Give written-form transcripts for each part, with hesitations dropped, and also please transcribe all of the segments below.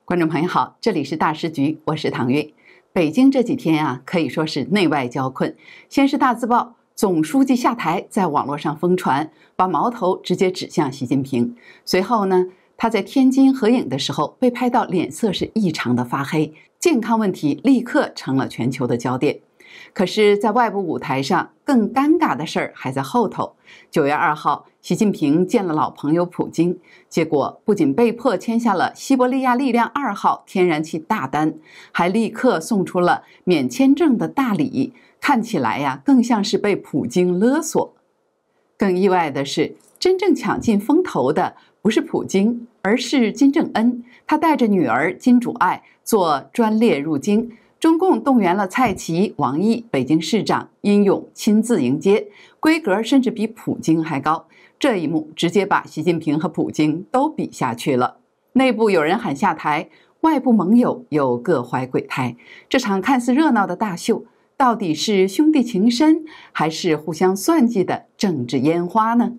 观众朋友好，这里是大师局，我是唐韵。北京这几天啊，可以说是内外交困。先是大字报总书记下台在网络上疯传，把矛头直接指向习近平。随后呢，他在天津合影的时候被拍到脸色是异常的发黑，健康问题立刻成了全球的焦点。可是，在外部舞台上，更尴尬的事儿还在后头。9月2号，习近平见了老朋友普京，结果不仅被迫签下了西伯利亚力量2号天然气大单，还立刻送出了免签证的大礼，看起来呀，更像是被普京勒索。更意外的是，真正抢尽风头的不是普京，而是金正恩。他带着女儿金主爱做专列入京。中共动员了蔡奇、王毅、北京市长殷勇亲自迎接，规格甚至比普京还高。这一幕直接把习近平和普京都比下去了。内部有人喊下台，外部盟友又各怀鬼胎。这场看似热闹的大秀，到底是兄弟情深，还是互相算计的政治烟花呢？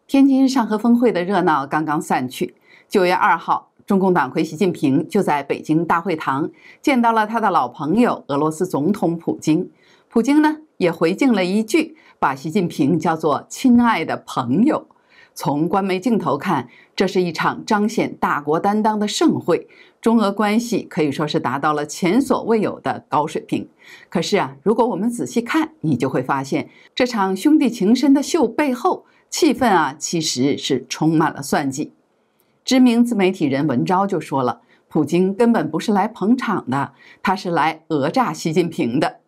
天津上合峰会的热闹刚刚散去，9月2号，中共党魁习近平就在北京大会堂见到了他的老朋友俄罗斯总统普京。普京呢也回敬了一句，把习近平叫做亲爱的朋友。从官媒镜头看，这是一场彰显大国担当的盛会，中俄关系可以说是达到了前所未有的高水平。可是啊，如果我们仔细看，你就会发现，这场兄弟情深的秀背后，气氛啊，其实是充满了算计。知名自媒体人文昭就说了，普京根本不是来捧场的，他是来讹诈习近平的。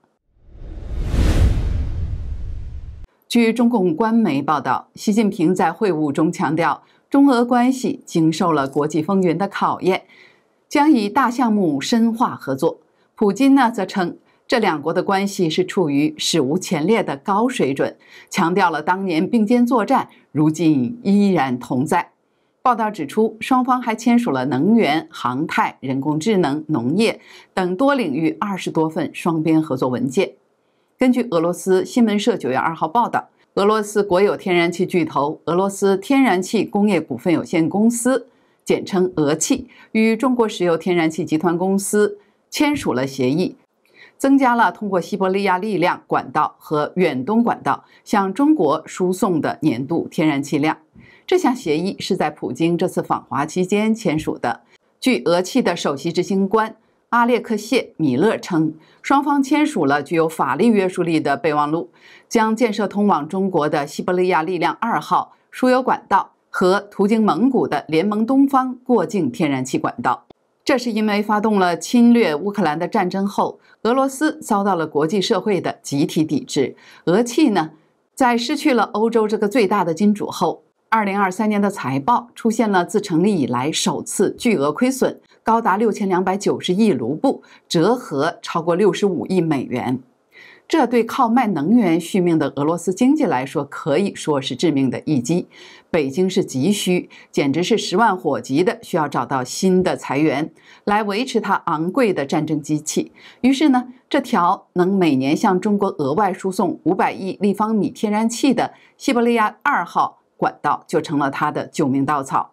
据中共官媒报道，习近平在会晤中强调，中俄关系经受了国际风云的考验，将以大项目深化合作。普京呢，则称这两国的关系是处于史无前例的高水准，强调了当年并肩作战，如今依然同在。报道指出，双方还签署了能源、航太、人工智能、农业等多领域20多份双边合作文件。根据俄罗斯新闻社9月2号报道，俄罗斯国有天然气巨头俄罗斯天然气工业股份有限公司，简称俄气，与中国石油天然气集团公司签署了协议，增加了通过西伯利亚力量管道和远东管道向中国输送的年度天然气量。这项协议是在普京这次访华期间签署的。据俄气的首席执行官阿列克谢·米勒称，双方签署了具有法律约束力的备忘录，将建设通往中国的西伯利亚力量2号输油管道和途经蒙古的联盟东方过境天然气管道。这是因为发动了侵略乌克兰的战争后，俄罗斯遭到了国际社会的集体抵制。俄气呢，在失去了欧洲这个最大的金主后，2023年的财报出现了自成立以来首次巨额亏损，高达6290亿卢布，折合超过65亿美元。这对靠卖能源续命的俄罗斯经济来说，可以说是致命的一击。北京是急需，简直是10万火急的需要找到新的财源来维持它昂贵的战争机器。于是呢，这条能每年向中国额外输送500亿立方米天然气的西伯利亚2号管道就成了它的救命稻草。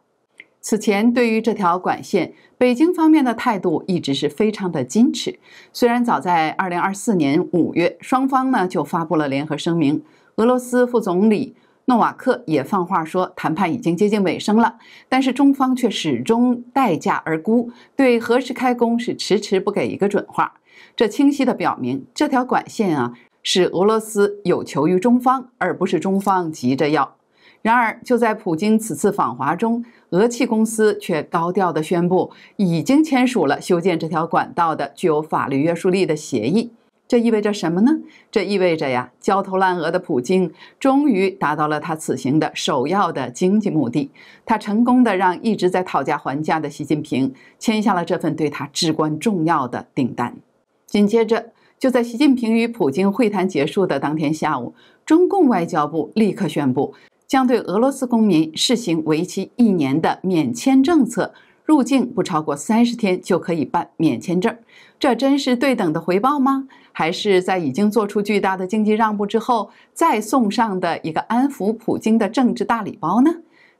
此前，对于这条管线，北京方面的态度一直是非常的矜持。虽然早在2024年5月，双方呢就发布了联合声明，俄罗斯副总理诺瓦克也放话说谈判已经接近尾声了，但是中方却始终待价而沽，对何时开工是迟迟不给一个准话。这清晰地表明，这条管线啊是俄罗斯有求于中方，而不是中方急着要。然而，就在普京此次访华中，俄气公司却高调地宣布已经签署了修建这条管道的具有法律约束力的协议。这意味着什么呢？这意味着呀，焦头烂额的普京终于达到了他此行的首要的经济目的。他成功地让一直在讨价还价的习近平签下了这份对他至关重要的订单。紧接着，就在习近平与普京会谈结束的当天下午，中共外交部立刻宣布，将对俄罗斯公民试行为期1年的免签政策，入境不超过30天就可以办免签证。这真是对等的回报吗？还是在已经做出巨大的经济让步之后，再送上的一个安抚普京的政治大礼包呢？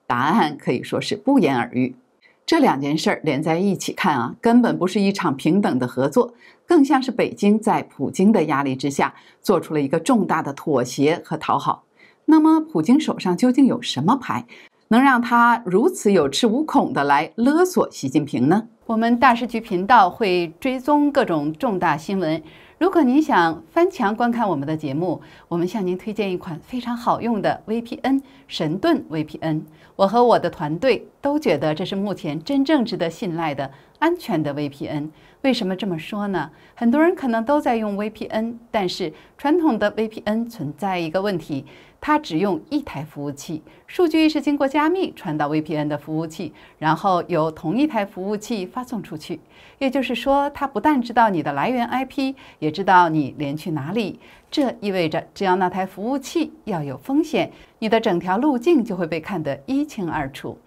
答案可以说是不言而喻。这两件事连在一起看啊，根本不是一场平等的合作，更像是北京在普京的压力之下做出了一个重大的妥协和讨好。那么普京手上究竟有什么牌，能让他如此有恃无恐地来勒索习近平呢？我们大时局频道会追踪各种重大新闻。如果您想翻墙观看我们的节目，我们向您推荐一款非常好用的 VPN 神盾 VPN。我和我的团队都觉得这是目前真正值得信赖的安全的 VPN。为什么这么说呢？很多人可能都在用 VPN， 但是传统的 VPN 存在一个问题，它只用一台服务器，数据是经过加密传到 VPN 的服务器，然后由同一台服务器发送出去。也就是说，它不但知道你的来源 IP， 也知道你连去哪里。这意味着，只要那台服务器要有风险，你的整条路径就会被看得一清二楚。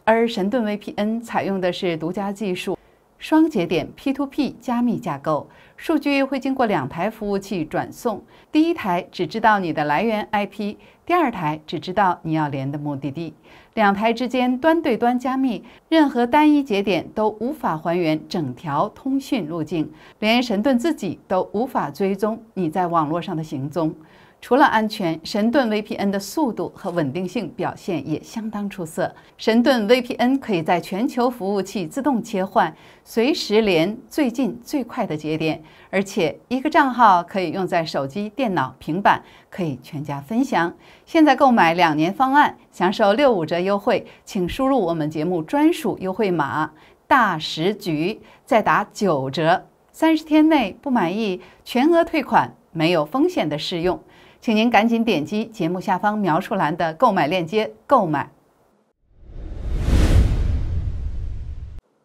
而神盾 VPN 采用的是独家技术，双节点 P2P 加密架构，数据会经过2台服务器转送。第一台只知道你的来源 IP， 第二台只知道你要连的目的地。2台之间端对端加密，任何单一节点都无法还原整条通讯路径，连神盾自己都无法追踪你在网络上的行踪。除了安全，神盾 VPN 的速度和稳定性表现也相当出色。神盾 VPN 可以在全球服务器自动切换，随时连最近最快的节点，而且一个账号可以用在手机、电脑、平板，可以全家分享。现在购买2年方案，享受65折优惠，请输入我们节目专属优惠码大时局，再打9折。30天内不满意，全额退款，没有风险的试用。请您赶紧点击节目下方描述栏的购买链接购买。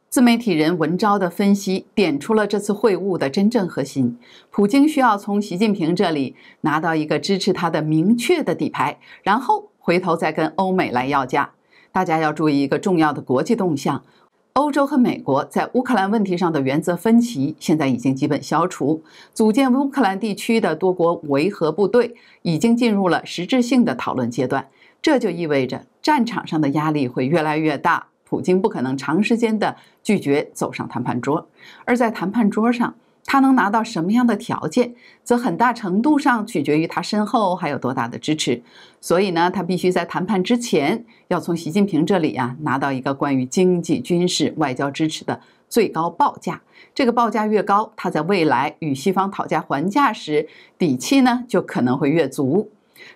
自媒体人文昭的分析点出了这次会晤的真正核心：普京需要从习近平这里拿到一个支持他的明确的底牌，然后回头再跟欧美来要价。大家要注意一个重要的国际动向。欧洲和美国在乌克兰问题上的原则分歧现在已经基本消除，组建乌克兰地区的多国维和部队已经进入了实质性的讨论阶段。这就意味着战场上的压力会越来越大，普京不可能长时间的拒绝走上谈判桌，而在谈判桌上他能拿到什么样的条件，则很大程度上取决于他身后还有多大的支持。所以呢，他必须在谈判之前要从习近平这里拿到一个关于经济、军事、外交支持的最高报价。这个报价越高，他在未来与西方讨价还价时，底气呢就可能会越足。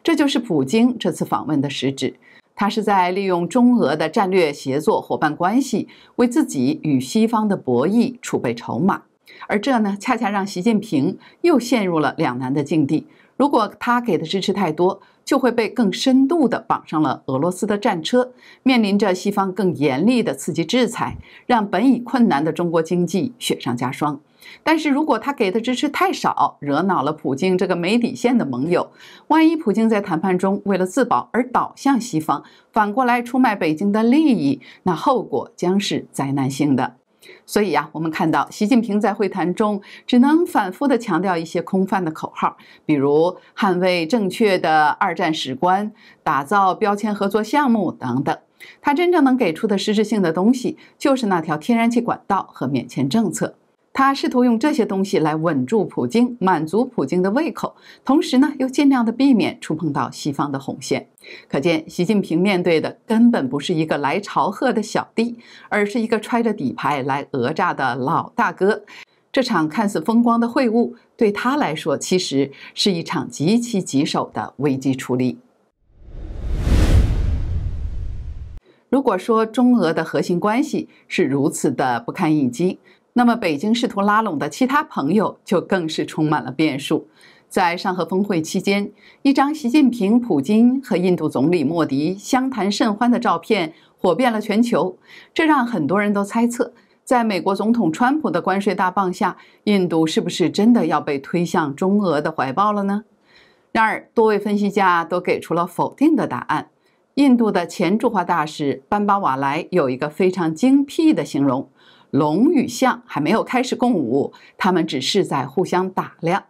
这就是普京这次访问的实质。他是在利用中俄的战略协作伙伴关系，为自己与西方的博弈储备筹码。而这呢，恰恰让习近平又陷入了两难的境地。如果他给的支持太多，就会被更深度地绑上了俄罗斯的战车，面临着西方更严厉的刺激制裁，让本已困难的中国经济雪上加霜。但是如果他给的支持太少，惹恼了普京这个没底线的盟友，万一普京在谈判中为了自保而倒向西方，反过来出卖北京的利益，那后果将是灾难性的。所以我们看到习近平在会谈中只能反复地强调一些空泛的口号，比如捍卫正确的二战史观，打造标签合作项目等等。他真正能给出的实质性的东西，就是那条天然气管道和免签政策。他试图用这些东西来稳住普京，满足普京的胃口，同时呢，又尽量的避免触碰到西方的红线。可见，习近平面对的根本不是一个来朝贺的小弟，而是一个揣着底牌来讹诈的老大哥。这场看似风光的会晤，对他来说，其实是一场极其棘手的危机处理。如果说中俄的核心关系是如此的不堪一击，那么北京试图拉拢的其他朋友就更是充满了变数。在上合峰会期间，一张习近平、普京和印度总理莫迪相谈甚欢的照片火遍了全球，这让很多人都猜测，在美国总统川普的关税大棒下，印度是不是真的要被推向中俄的怀抱了呢？然而，多位分析家都给出了否定的答案。印度的前驻华大使班巴瓦莱有一个非常精辟的形容：龙与象还没有开始共舞，他们只是在互相打量。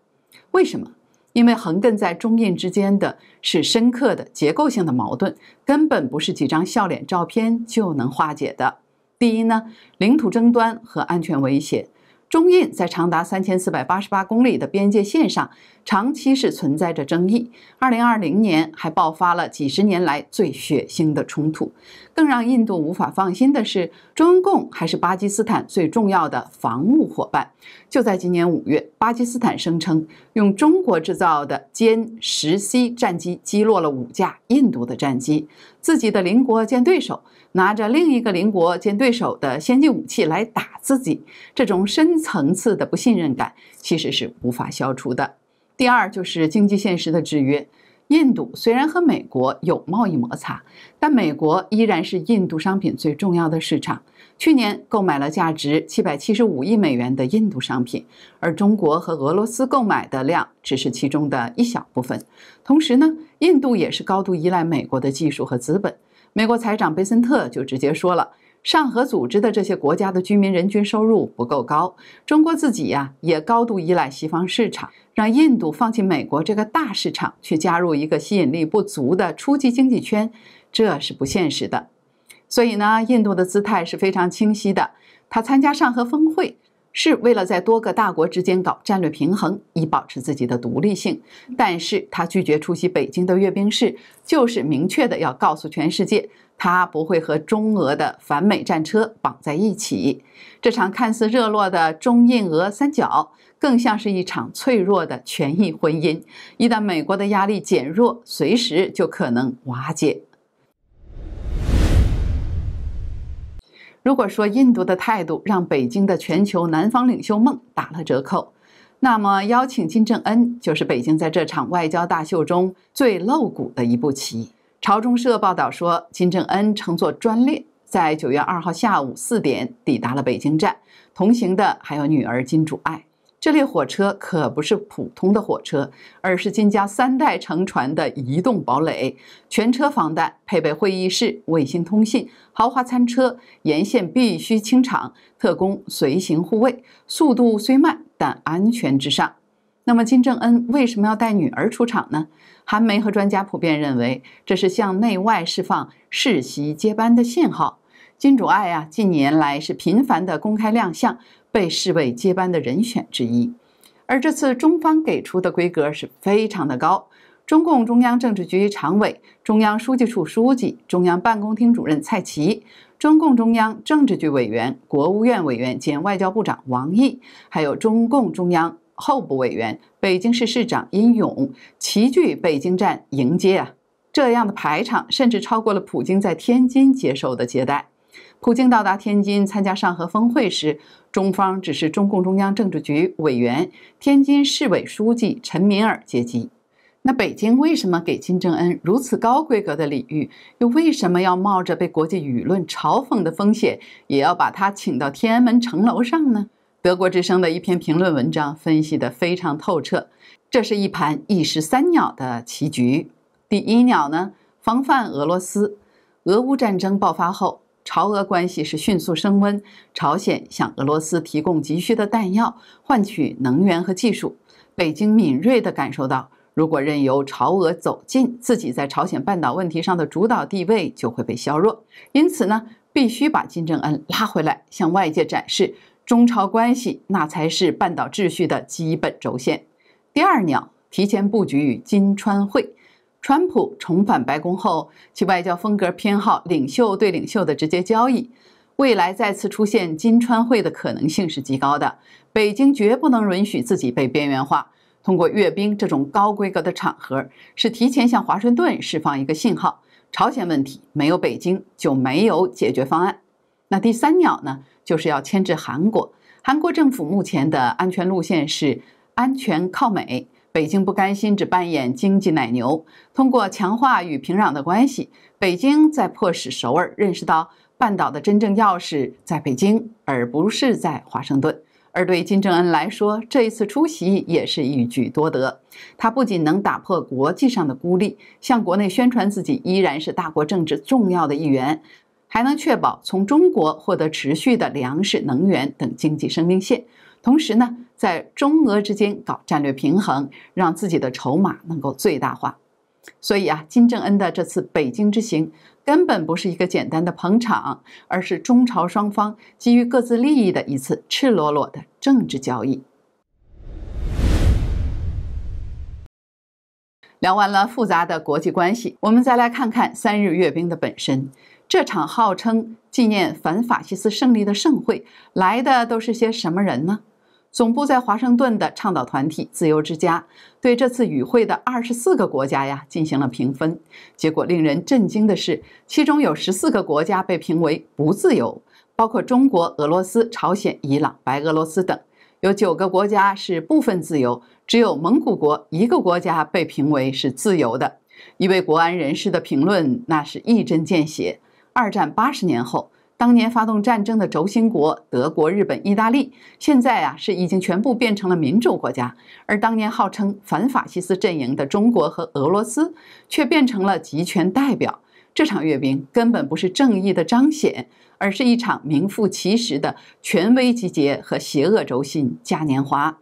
为什么？因为横亘在中印之间的是深刻的结构性的矛盾，根本不是几张笑脸照片就能化解的。第一呢，领土争端和安全威胁。中印在长达3488公里的边界线上，长期是存在着争议。2020年还爆发了几十年来最血腥的冲突。更让印度无法放心的是，中共还是巴基斯坦最重要的防务伙伴。就在今年5月，巴基斯坦声称用中国制造的歼10C 战机击落了5架印度的战机，自己的邻国兼对手拿着另一个邻国兼对手的先进武器来打自己，这种深层次的不信任感其实是无法消除的。第二就是经济现实的制约。印度虽然和美国有贸易摩擦，但美国依然是印度商品最重要的市场。去年购买了价值775亿美元的印度商品，而中国和俄罗斯购买的量只是其中的一小部分。同时呢，印度也是高度依赖美国的技术和资本。美国财长贝森特就直接说了，上合组织的这些国家的居民人均收入不够高，中国自己也高度依赖西方市场，让印度放弃美国这个大市场，去加入一个吸引力不足的初级经济圈，这是不现实的。所以呢，印度的姿态是非常清晰的，他参加上合峰会是为了在多个大国之间搞战略平衡，以保持自己的独立性。但是他拒绝出席北京的阅兵式，就是明确的要告诉全世界，他不会和中俄的反美战车绑在一起。这场看似热络的中印俄三角，更像是一场脆弱的权益婚姻。一旦美国的压力减弱，随时就可能瓦解。如果说印度的态度让北京的全球南方领袖梦打了折扣，那么邀请金正恩就是北京在这场外交大秀中最露骨的一步棋。朝中社报道说，金正恩乘坐专列在9月2号下午4点抵达了北京站，同行的还有女儿金主爱。这列火车可不是普通的火车，而是金家3代乘船的移动堡垒，全车防弹，配备会议室、卫星通信、豪华餐车，沿线必须清场，特工随行护卫，速度虽慢，但安全至上。那么金正恩为什么要带女儿出场呢？韩媒和专家普遍认为，这是向内外释放世袭接班的信号。金主爱近年来是频繁的公开亮相，被视为接班的人选之一。而这次中方给出的规格是非常的高，中共中央政治局常委、中央书记处书记、中央办公厅主任蔡奇，中共中央政治局委员、国务院委员兼外交部长王毅，还有中共中央候补委员、北京市市长殷勇齐聚北京站迎接这样的排场甚至超过了普京在天津接受的接待。普京到达天津参加上合峰会时，中方只是中共中央政治局委员、天津市委书记陈敏尔接机。那北京为什么给金正恩如此高规格的礼遇，又为什么要冒着被国际舆论嘲讽的风险，也要把他请到天安门城楼上呢？德国之声的一篇评论文章分析得非常透彻，这是一盘一石三鸟的棋局。第一鸟呢，防范俄罗斯。俄乌战争爆发后，朝俄关系是迅速升温，朝鲜向俄罗斯提供急需的弹药，换取能源和技术。北京敏锐地感受到，如果任由朝俄走近，自己在朝鲜半岛问题上的主导地位就会被削弱。因此呢，必须把金正恩拉回来，向外界展示中朝关系那才是半岛秩序的基本轴线。第二鸟，提前布局金川会。川普重返白宫后，其外交风格偏好领袖对领袖的直接交易，未来再次出现金川会的可能性是极高的。北京绝不能允许自己被边缘化，通过阅兵这种高规格的场合，是提前向华盛顿释放一个信号：朝鲜问题没有北京就没有解决方案。那第三鸟呢，就是要牵制韩国。韩国政府目前的安全路线是安全靠美。北京不甘心只扮演经济奶牛，通过强化与平壤的关系，北京在迫使首尔认识到半岛的真正钥匙在北京，而不是在华盛顿。而对金正恩来说，这一次出席也是一举多得。他不仅能打破国际上的孤立，向国内宣传自己依然是大国政治重要的一员，还能确保从中国获得持续的粮食、能源等经济生命线。同时呢，在中俄之间搞战略平衡，让自己的筹码能够最大化。所以啊，金正恩的这次北京之行根本不是一个简单的捧场，而是中朝双方基于各自利益的一次赤裸裸的政治交易。聊完了复杂的国际关系，我们再来看看3日阅兵的本身。这场号称纪念反法西斯胜利的盛会，来的都是些什么人呢？总部在华盛顿的倡导团体自由之家对这次与会的24个国家呀进行了评分，结果令人震惊的是，其中有14个国家被评为不自由，包括中国、俄罗斯、朝鲜、伊朗、白俄罗斯等；有9个国家是部分自由，只有蒙古国1个国家被评为是自由的。一位国安人士的评论那是一针见血：二战80年后，当年发动战争的轴心国德国、日本、意大利，现在是已经全部变成了民主国家，而当年号称反法西斯阵营的中国和俄罗斯却变成了集权代表。这场阅兵根本不是正义的彰显，而是一场名副其实的权威集结和邪恶轴心嘉年华。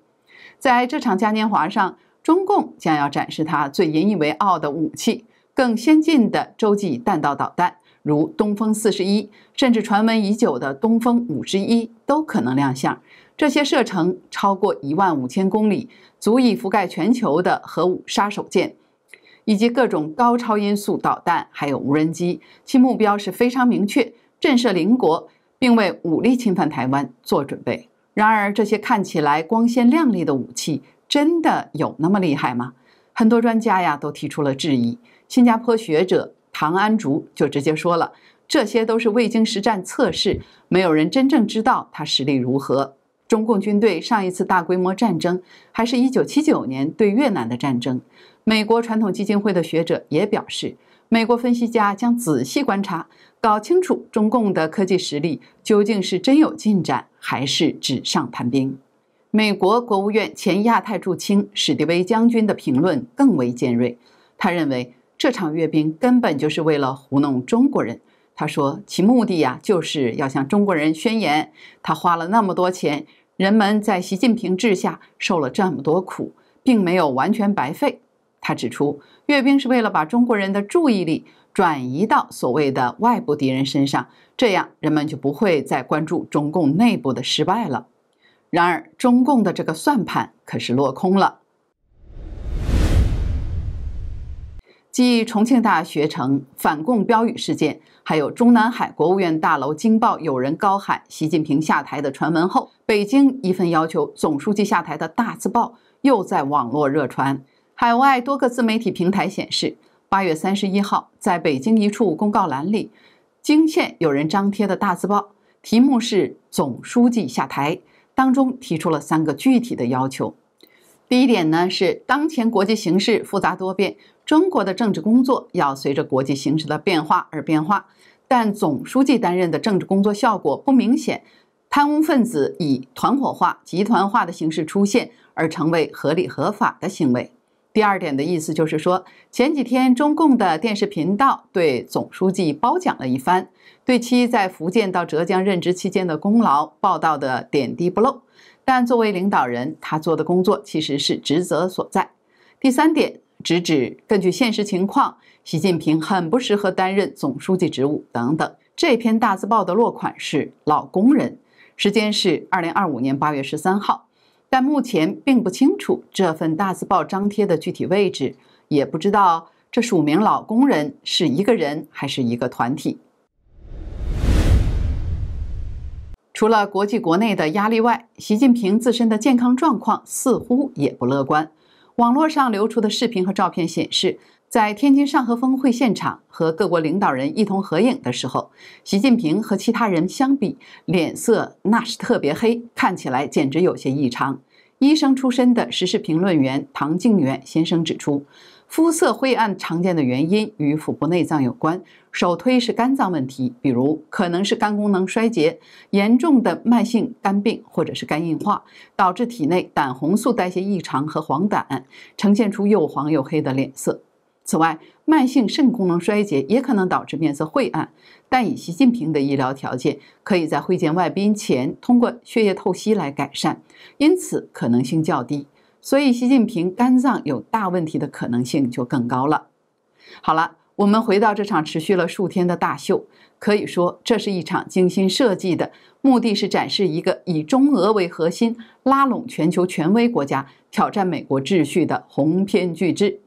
在这场嘉年华上，中共将要展示它最引以为傲的武器，更先进的洲际弹道导弹，如东风41，甚至传闻已久的东风51都可能亮相。这些射程超过15000公里，足以覆盖全球的核武杀手舰，以及各种高超音速导弹，还有无人机，其目标是非常明确，震慑邻国，并为武力侵犯台湾做准备。然而，这些看起来光鲜亮丽的武器，真的有那么厉害吗？很多专家呀都提出了质疑。新加坡学者唐安竹就直接说了，这些都是未经实战测试，没有人真正知道它实力如何。中共军队上一次大规模战争还是1979年对越南的战争。美国传统基金会的学者也表示，美国分析家将仔细观察，搞清楚中共的科技实力究竟是真有进展，还是纸上谈兵。美国国务院前亚太驻青史迪威将军的评论更为尖锐，他认为这场阅兵根本就是为了糊弄中国人。他说，其目的呀，就是要向中国人宣言，他花了那么多钱，人们在习近平治下受了这么多苦，并没有完全白费。他指出，阅兵是为了把中国人的注意力转移到所谓的外部敌人身上，这样人们就不会再关注中共内部的失败了。然而，中共的这个算盘可是落空了。继重庆大学城反共标语事件，还有中南海国务院大楼惊爆有人高喊习近平下台的传闻后，北京一份要求总书记下台的大字报又在网络热传。海外多个自媒体平台显示，8月31号，在北京一处公告栏里，惊现有人张贴的大字报，题目是“总书记下台”，当中提出了3个具体的要求。第一点呢，是当前国际形势复杂多变，中国的政治工作要随着国际形势的变化而变化，但总书记担任的政治工作效果不明显，贪污分子以团伙化、集团化的形式出现，而成为合理合法的行为。第二点的意思就是说，前几天中共的电视频道对总书记褒奖了一番，对其在福建到浙江任职期间的功劳报道的点滴不漏，但作为领导人，他做的工作其实是职责所在。第三点，直指根据现实情况，习近平很不适合担任总书记职务等等。这篇大字报的落款是老工人，时间是2025年8月13号。但目前并不清楚这份大字报张贴的具体位置，也不知道这署名老工人是一个人还是一个团体。除了国际国内的压力外，习近平自身的健康状况似乎也不乐观。网络上流出的视频和照片显示，在天津上合峰会现场和各国领导人一同合影的时候，习近平和其他人相比，脸色那是特别黑，看起来简直有些异常。医生出身的时事评论员唐靖远先生指出，肤色灰暗常见的原因与腹部内脏有关，首推是肝脏问题，比如可能是肝功能衰竭、严重的慢性肝病或者是肝硬化，导致体内胆红素代谢异常和黄疸，呈现出又黄又黑的脸色。此外，慢性肾功能衰竭也可能导致面色晦暗，但以习近平的医疗条件，可以在会见外宾前通过血液透析来改善，因此可能性较低。所以，习近平肝脏有大问题的可能性就更高了。好了，我们回到这场持续了数天的大秀，可以说这是一场精心设计的，目的是展示一个以中俄为核心，拉拢全球权威国家，挑战美国秩序的鸿篇巨制。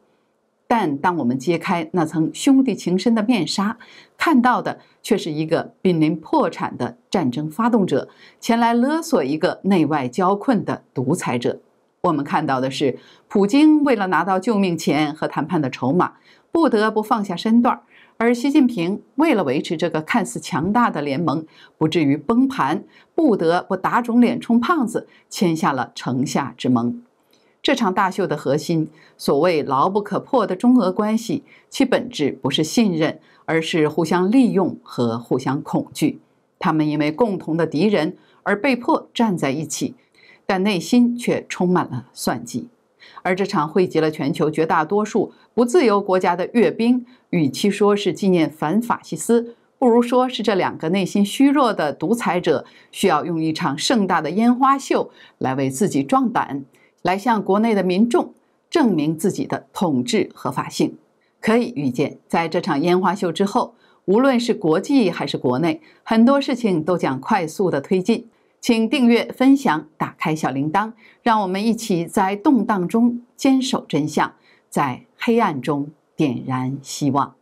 但当我们揭开那层兄弟情深的面纱，看到的却是一个濒临破产的战争发动者，前来勒索一个内外交困的独裁者。我们看到的是，普京为了拿到救命钱和谈判的筹码，不得不放下身段，而习近平为了维持这个看似强大的联盟不至于崩盘，不得不打肿脸充胖子，签下了城下之盟。这场大秀的核心，所谓牢不可破的中俄关系，其本质不是信任，而是互相利用和互相恐惧。他们因为共同的敌人而被迫站在一起，但内心却充满了算计。而这场汇集了全球绝大多数不自由国家的阅兵，与其说是纪念反法西斯，不如说是这两个内心虚弱的独裁者需要用一场盛大的烟花秀来为自己壮胆，来向国内的民众证明自己的统治合法性。可以预见，在这场烟花秀之后，无论是国际还是国内，很多事情都将快速的推进。请订阅、分享、打开小铃铛，让我们一起在动荡中坚守真相，在黑暗中点燃希望。